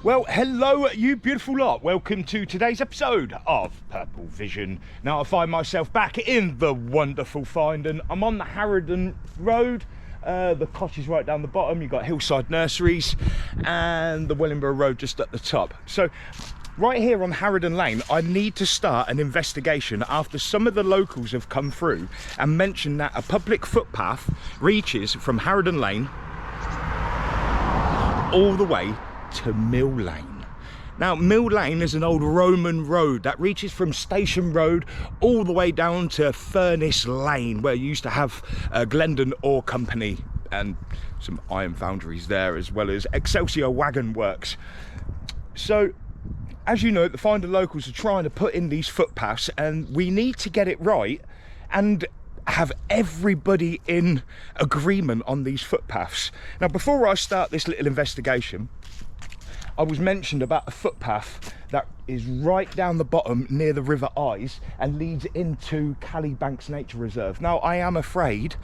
Well, hello, you beautiful lot. Welcome to today's episode of Purple Vision. Now, I find myself back in the wonderful Finedon. I'm on the Harrowden Road. The cottage right down the bottom. You've got Hillside Nurseries and the Wellingborough Road just at the top. So, right here on Harrowden Lane, I need to start an investigation after some of the locals have come through and mentioned that a public footpath reaches from Harrowden Lane all the way to Mill Lane. Now, Mill Lane is an old Roman road that reaches from Station Road all the way down to Furnace Lane, where you used to have Glendon Ore Company and some iron foundries there, as well as Excelsior Wagon Works. So, as you know, the Finedon locals are trying to put in these footpaths, and we need to get it right and have everybody in agreement on these footpaths. Now, before I start this little investigation, I was mentioned about a footpath that is right down the bottom near the River Eyes and leads into Calibanks Nature Reserve. Now, I am afraid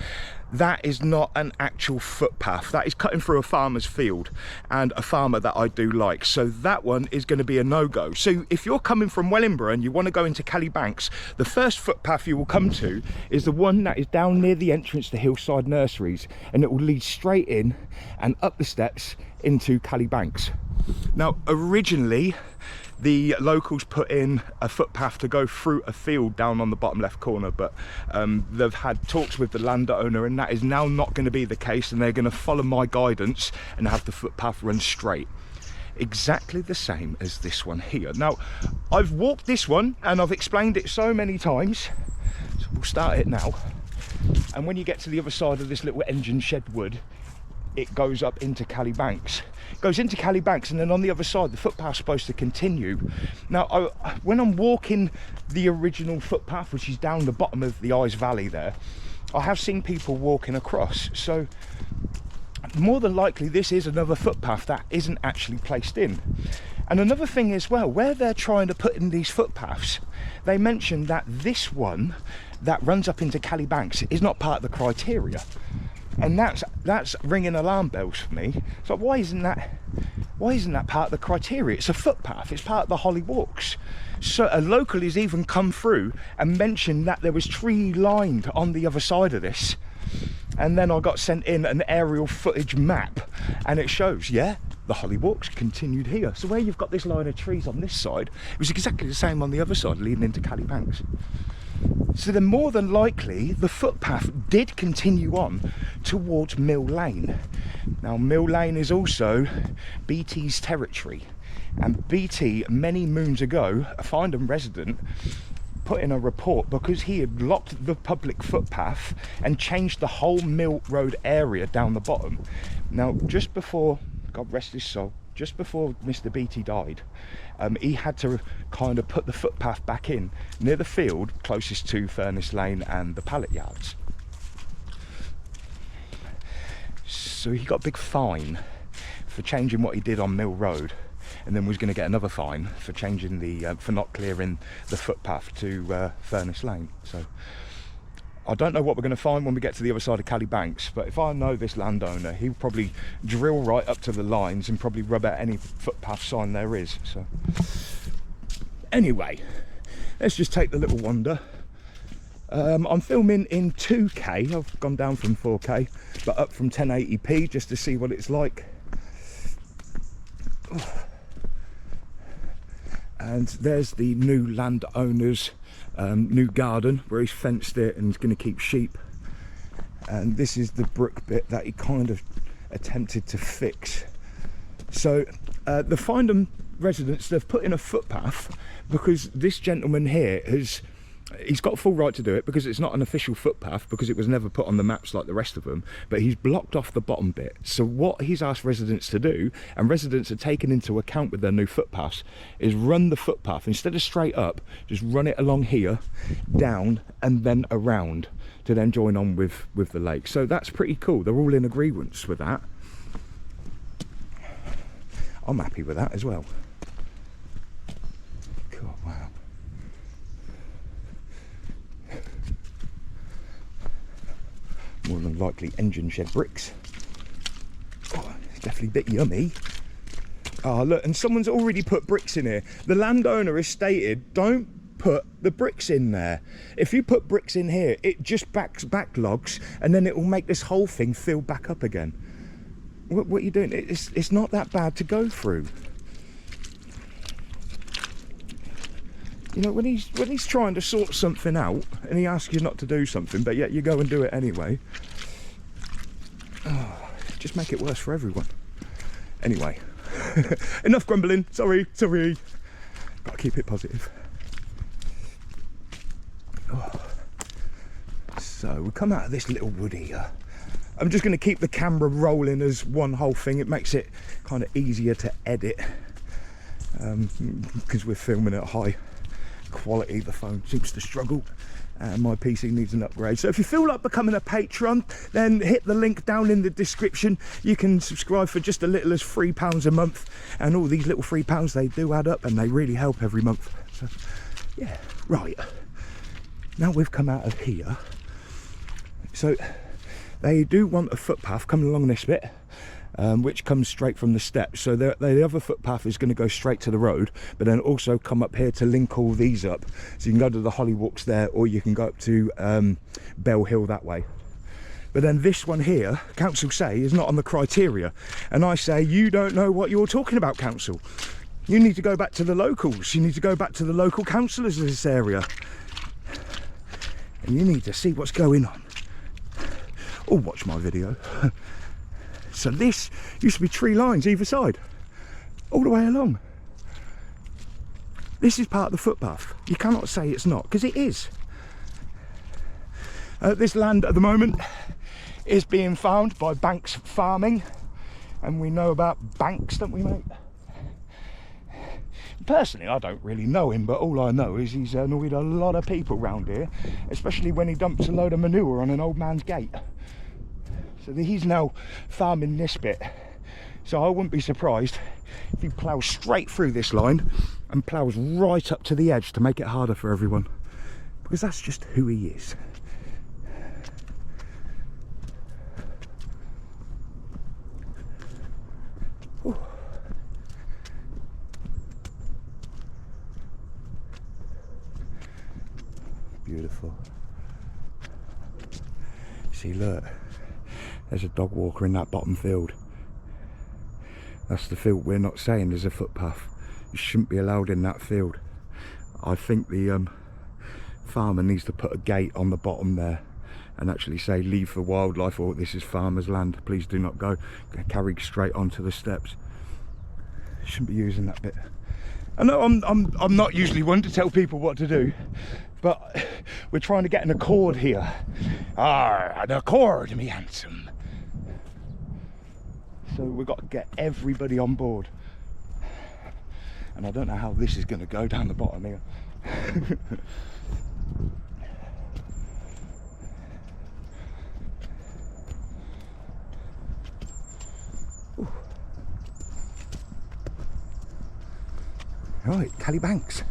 that is not an actual footpath. That is cutting through a farmer's field and a farmer that I do like. So that one is going to be a no-go. So if you're coming from Wellingborough and you want to go into Calibanks, the first footpath you will come to is the one that is down near the entrance to Hillside Nurseries, and it will lead straight in and up the steps into Calibanks. Now, originally, the locals put in a footpath to go through a field down on the bottom left corner, but they've had talks with the landowner, and that is now not going to be the case, and they're going to follow my guidance and have the footpath run straight. Exactly the same as this one here. Now, I've walked this one and I've explained it so many times, so we'll start it now. And when you get to the other side of this little engine shed wood, it goes up into Calibanks. It goes into Calibanks, and then on the other side, the footpath's supposed to continue. Now, when I'm walking the original footpath, which is down the bottom of the Eyes Valley there, I have seen people walking across. So, more than likely, this is another footpath that isn't actually placed in. And another thing as well, where they're trying to put in these footpaths, they mentioned that this one that runs up into Calibanks is not part of the criteria. And that's ringing alarm bells for me. So why isn't that part of the criteria? It's a footpath. It's part of the Holly Walks. So a local has even come through and mentioned that there was tree lined on the other side of this. And then I got sent in an aerial footage map, and it shows, yeah, the Holly Walks continued here. So where you've got this line of trees on this side, it was exactly the same on the other side, leading into Calibanks. So then, more than likely, the footpath did continue on towards Mill Lane. Now, Mill Lane is also BT's territory, and BT, many moons ago, a Finedon resident, put in a report because he had blocked the public footpath and changed the whole Mill Road area down the bottom. Now, just before, God rest his soul, just before Mr. BT died, he had to kind of put the footpath back in near the field closest to Furnace Lane and the pallet yards. So he got a big fine for changing what he did on Mill Road, and then was going to get another fine for changing for not clearing the footpath to Furnace Lane. So I don't know what we're going to find when we get to the other side of Calibanks, but if I know this landowner, he'll probably drill right up to the lines and probably rub out any footpath sign there is. So anyway, let's just take the little wander. I'm filming in 2K. I've gone down from 4K, but up from 1080p just to see what it's like. And there's the new landowner's new garden where he's fenced it and he's going to keep sheep. And this is the brook bit that he kind of attempted to fix. So the Finedon residents, they've put in a footpath because this gentleman here he's got full right to do it because it's not an official footpath, because it was never put on the maps like the rest of them, but he's blocked off the bottom bit. So what he's asked residents to do, and residents are taken into account with their new footpaths, is run the footpath instead of straight up, just run it along here, down and then around to then join on with the lake. So that's pretty cool. They're all in agreement with that. I'm happy with that as well. God, wow. More than likely engine shed bricks. Oh, it's definitely a bit yummy. Oh, look, and someone's already put bricks in here. The landowner has stated, don't put the bricks in there. If you put bricks in here, it just backlogs, and then it will make this whole thing fill back up again. What are you doing? It's not that bad to go through. You know, when he's trying to sort something out, and he asks you not to do something, but yet you go and do it anyway. Oh, just make it worse for everyone. Anyway. Enough grumbling. Sorry. Gotta keep it positive. Oh. So we come out of this little wood here. I'm just going to keep the camera rolling as one whole thing. It makes it kind of easier to edit because we're filming at high quality. The phone seems to struggle and my PC needs an upgrade. So if you feel like becoming a patron, then hit the link down in the description. You can subscribe for just as little as £3 a month, and all these little £3, they do add up and they really help every month. So yeah, right, now we've come out of here, so they do want a footpath coming along this bit, which comes straight from the steps. So the other footpath is going to go straight to the road, but then also come up here to link all these up. So you can go to the Hollywalks there, or you can go up to Bell Hill that way. But then this one here, council say, is not on the criteria. And I say, you don't know what you're talking about, council. You need to go back to the locals. You need to go back to the local councillors of this area. And you need to see what's going on. Or watch my video. So this used to be tree lines either side, all the way along. This is part of the footpath. You cannot say it's not, because it is. This land at the moment is being farmed by Banks Farming, and we know about Banks, don't we, mate? Personally, I don't really know him, but all I know is he's annoyed a lot of people round here, especially when he dumps a load of manure on an old man's gate. So he's now farming this bit. So I wouldn't be surprised if he ploughs straight through this line and ploughs right up to the edge to make it harder for everyone, because that's just who he is. Ooh. Beautiful. See, look. There's a dog walker in that bottom field. That's the field we're not saying there's a footpath. You shouldn't be allowed in that field. I think the farmer needs to put a gate on the bottom there and actually say, leave for wildlife, or this is farmer's land, please do not go. Carry straight onto the steps. Shouldn't be using that bit. I know I'm not usually one to tell people what to do, but we're trying to get an accord here. An accord, me handsome. So we've got to get everybody on board. And I don't know how this is going to go down the bottom here. Right, Callybanks.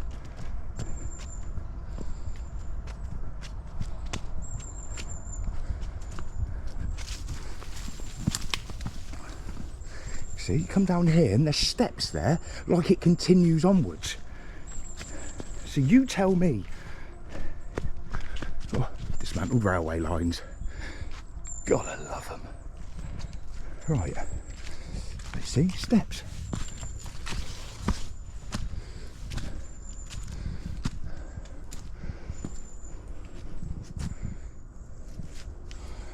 See, you come down here and there's steps there, like it continues onwards. So you tell me. Oh, dismantled railway lines. Gotta love them. Right, see, steps.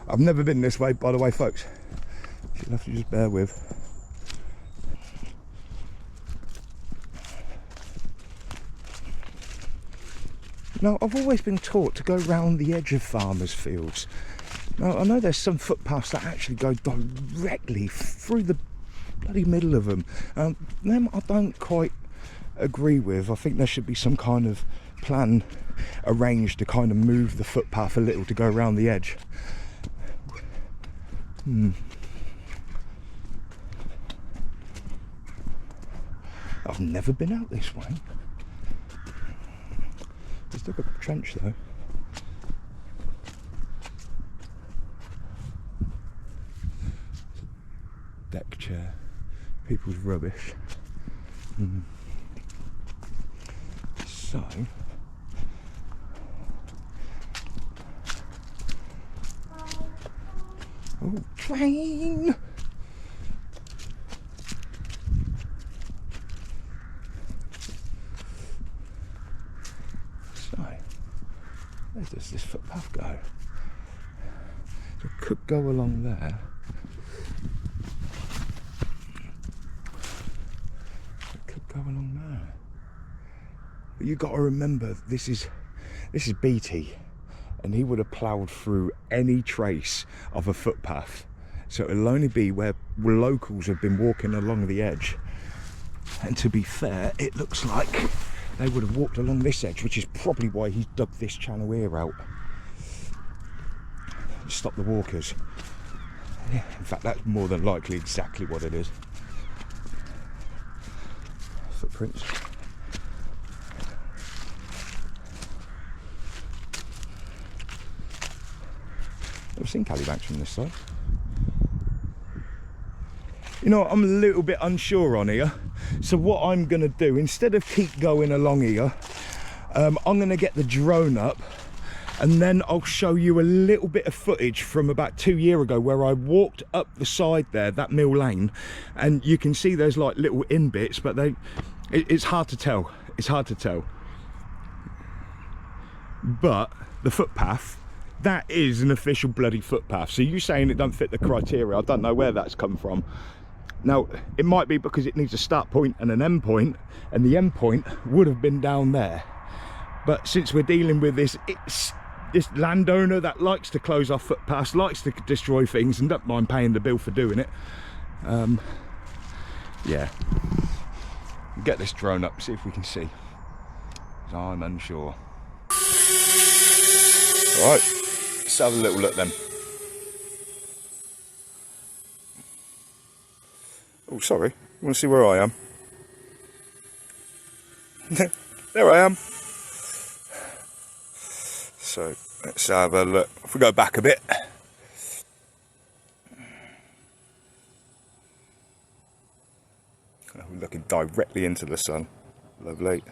I've never been this way, by the way, folks. You'll have to just bear with. Now, I've always been taught to go round the edge of farmers' fields. Now, I know there's some footpaths that actually go directly through the bloody middle of them. Them I don't quite agree with. I think there should be some kind of plan arranged to kind of move the footpath a little to go around the edge. I've never been out this way. Let's look at the trench though. Deck chair, people's rubbish. So, oh, train! So, where does this footpath go? So it could go along there. It could go along there. But you got to remember, this is BT, and he would have ploughed through any trace of a footpath. So it'll only be where locals have been walking along the edge. And to be fair, it looks like they would have walked along this edge, which is probably why he's dug this channel here out. Stop the walkers. Yeah, in fact, that's more than likely exactly what it is. Footprints. I've seen Calibanks from this side. You know, I'm a little bit unsure on here. So what I'm going to do, instead of keep going along here, I'm going to get the drone up, and then I'll show you a little bit of footage from about 2 years ago where I walked up the side there, that Mill Lane, and you can see there's like little in bits, but it's hard to tell. It's hard to tell. But the footpath, that is an official bloody footpath. So you saying it don't fit the criteria, I don't know where that's come from. Now, it might be because it needs a start point and an end point, and the end point would have been down there. But since we're dealing with this landowner that likes to close off footpaths, likes to destroy things, and don't mind paying the bill for doing it, yeah. Get this drone up, see if we can see. I'm unsure. Right, let's have a little look then. Oh, sorry, you want to see where I am? There I am. So, let's have a look. If we go back a bit. We're looking directly into the sun. Lovely.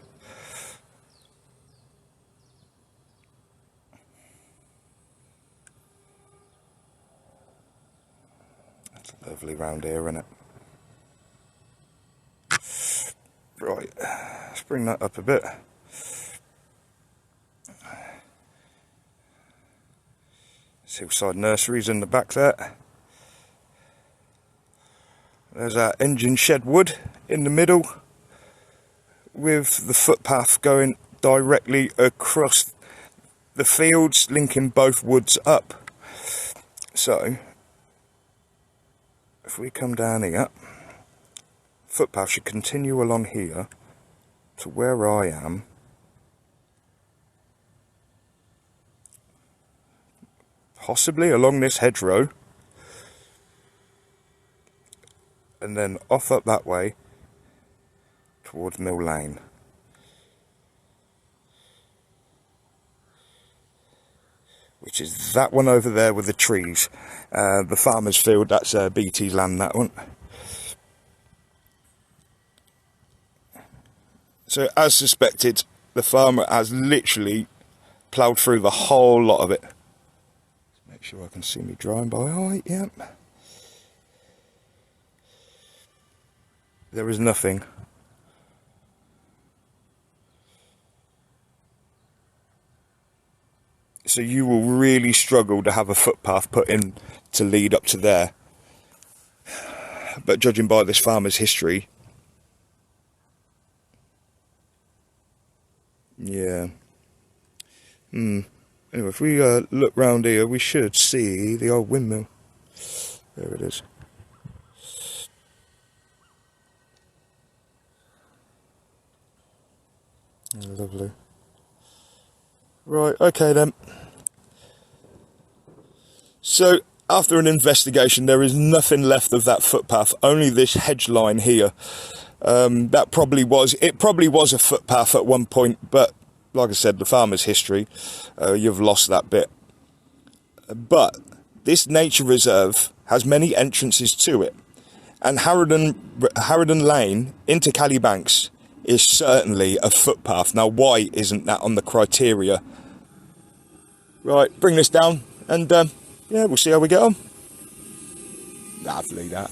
That's lovely round here, isn't it? Right, let's bring that up a bit. Hillside Nurseries in the back there. There's our engine shed wood in the middle, with the footpath going directly across the fields, linking both woods up. So, if we come down here, footpath should continue along here to where I am. Possibly along this hedgerow, and then off up that way towards Mill Lane. Which is that one over there with the trees. The farmer's field, that's BT's land, that one. So as suspected, the farmer has literally ploughed through the whole lot of it. Make sure I can see me drawing by eye, yep. There is nothing. So you will really struggle to have a footpath put in to lead up to there. But judging by this farmer's history, yeah. Anyway, if we look round here, we should see the old windmill. There it is. Oh, lovely. Right, okay then. So, after an investigation, there is nothing left of that footpath, only this hedge line here. It probably was a footpath at one point, but like I said, the farmer's history, you've lost that bit. But this nature reserve has many entrances to it, And Harrowden Lane into Callybanks is certainly a footpath. Now, why isn't that on the criteria? Right, bring this down and yeah, we'll see how we get on. Lovely, that.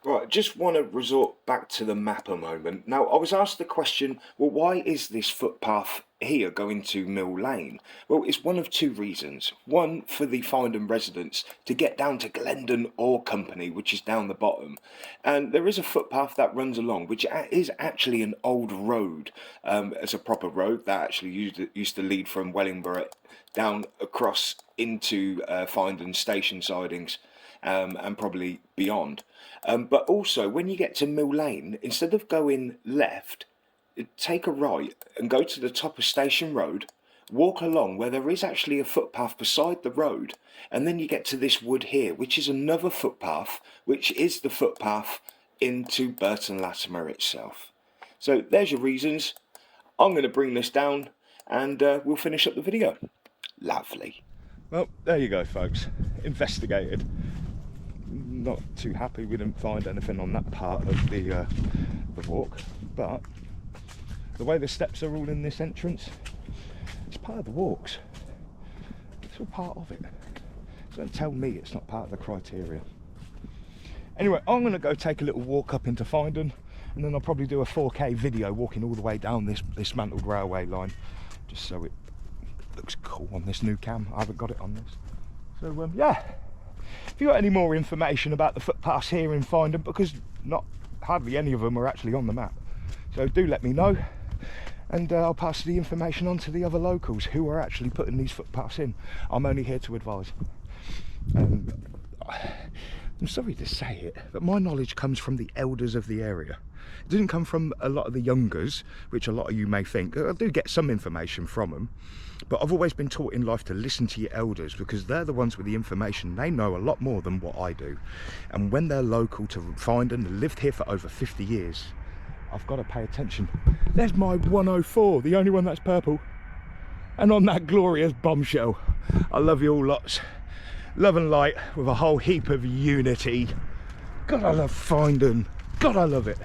Right, just want to resort back to the map a moment. Now, I was asked the question, well, why is this footpath here going to Mill Lane? Well, it's one of two reasons. One, for the Finedon Residents to get down to Glendon Ore Company, which is down the bottom. And there is a footpath that runs along, which is actually an old road, as a proper road that actually used to lead from Wellingborough down across into Finedon station sidings. And probably beyond. But also, when you get to Mill Lane, instead of going left, take a right and go to the top of Station Road, walk along where there is actually a footpath beside the road, and then you get to this wood here, which is another footpath, which is the footpath into Burton Latimer itself. So there's your reasons. I'm going to bring this down and we'll finish up the video. Lovely. Well, there you go, folks. Investigated. Not too happy we didn't find anything on that part of the walk, but the way the steps are all in this entrance, it's part of the walks. It's all part of it. So don't tell me it's not part of the criteria. Anyway, I'm going to go take a little walk up into Finedon, and then I'll probably do a 4K video walking all the way down this dismantled railway line, just so it looks cool on this new cam. I haven't got it on this. So yeah. If you got any more information about the footpaths here in Finedon, because hardly any of them are actually on the map, so do let me know, and I'll pass the information on to the other locals who are actually putting these footpaths in. I'm only here to advise. I'm sorry to say it, but my knowledge comes from the elders of the area. It doesn't come from a lot of the youngers, which a lot of you may think. I do get some information from them, but I've always been taught in life to listen to your elders, because they're the ones with the information. They know a lot more than what I do, and when they're local to Finedon, lived here for over 50 years, I've got to pay attention. There's my 104, the only one that's purple, and on that glorious bombshell, I love you all lots. Love and light with a whole heap of unity. God, I love Finedon. God, I love it.